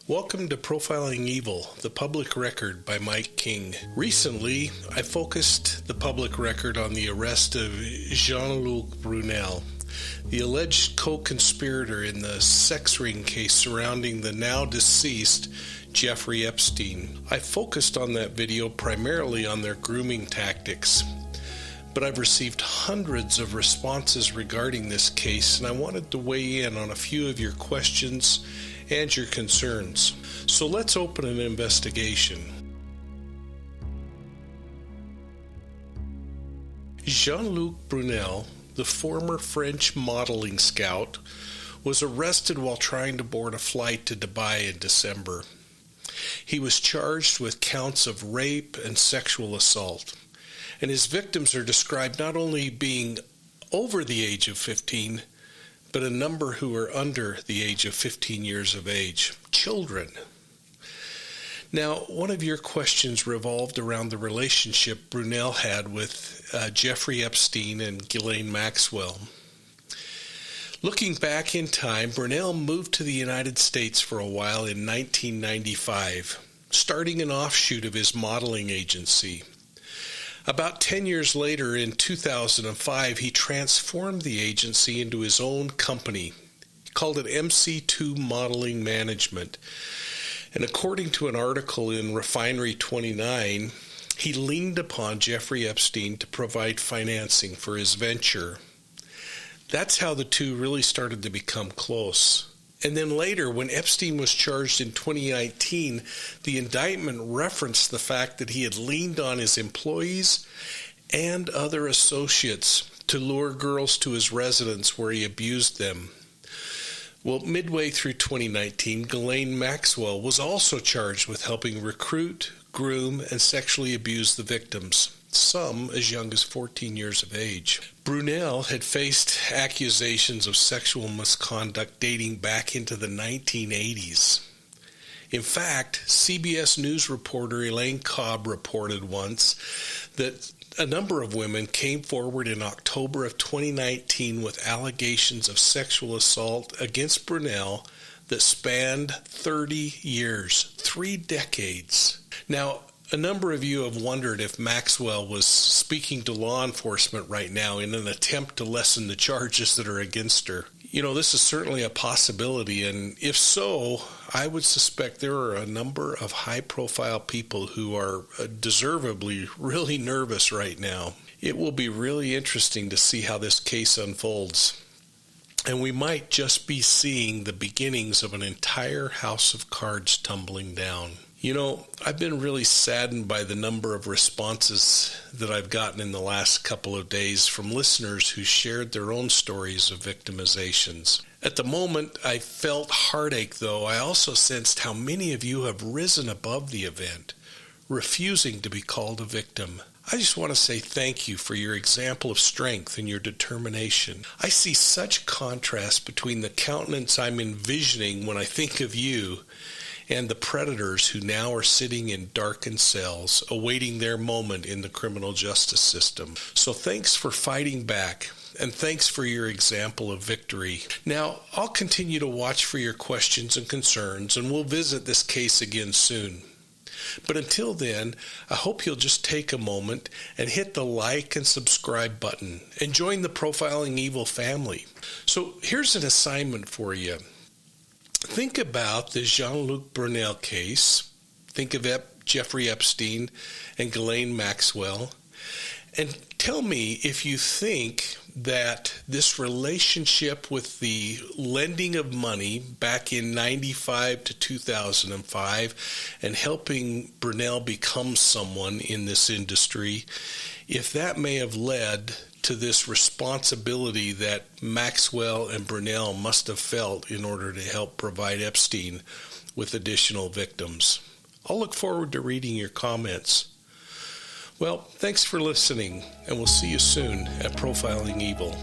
Welcome to Profiling Evil, the Public Record by Mike King. Recently, I focused the public record on the arrest of Jean-Luc Brunel, the alleged co-conspirator in the sex ring case surrounding the now deceased Jeffrey Epstein. I focused on that video primarily on their grooming tactics, but I've received hundreds of responses regarding this case, and I wanted to weigh in on a few of your questions and your concerns. So let's open an investigation. Jean-Luc Brunel, the former French modeling scout, was arrested while trying to board a flight to Dubai in December. He was charged with counts of rape and sexual assault, and his victims are described not only being over the age of 15, but a number who are under the age of 15 years of age, children. Now, one of your questions revolved around the relationship Brunel had with Jeffrey Epstein and Ghislaine Maxwell. Looking back in time, Brunel moved to the United States for a while in 1995, starting an offshoot of his modeling agency. About 10 years later, in 2005, he transformed the agency into his own company. He called it MC2 Modeling Management. And according to an article in Refinery 29, he leaned upon Jeffrey Epstein to provide financing for his venture. That's how the two really started to become close. And then later, when Epstein was charged in 2019, the indictment referenced the fact that he had leaned on his employees and other associates to lure girls to his residence where he abused them. Well, midway through 2019, Ghislaine Maxwell was also charged with helping recruit, groom, and sexually abuse the victims, some as young as 14 years of age. Brunel had faced accusations of sexual misconduct dating back into the 1980s. In fact, CBS News reporter Elaine Cobb reported once that a number of women came forward in October of 2019 with allegations of sexual assault against Brunel that spanned 30 years, 3 decades. Now, a number of you have wondered if Maxwell was speaking to law enforcement right now in an attempt to lessen the charges that are against her. You know, this is certainly a possibility, and if so, I would suspect there are a number of high-profile people who are deservedly really nervous right now. It will be really interesting to see how this case unfolds, and we might just be seeing the beginnings of an entire house of cards tumbling down. You know, I've been really saddened by the number of responses that I've gotten in the last couple of days from listeners who shared their own stories of victimizations. At the moment, I felt heartache, though. I also sensed how many of you have risen above the event, refusing to be called a victim. I just want to say thank you for your example of strength and your determination. I see such contrast between the countenance I'm envisioning when I think of you and the predators who now are sitting in darkened cells, awaiting their moment in the criminal justice system. So thanks for fighting back, and thanks for your example of victory. Now, I'll continue to watch for your questions and concerns, and we'll visit this case again soon. But until then, I hope you'll just take a moment and hit the like and subscribe button, and join the Profiling Evil family. So here's an assignment for you. Think about the Jean-Luc Brunel case. Think of Jeffrey Epstein and Ghislaine Maxwell. And tell me if you think that this relationship with the lending of money back in 95 to 2005 and helping Brunel become someone in this industry, if that may have led to this responsibility that Maxwell and Brunel must have felt in order to help provide Epstein with additional victims. I'll look forward to reading your comments. Well, thanks for listening, and we'll see you soon at Profiling Evil.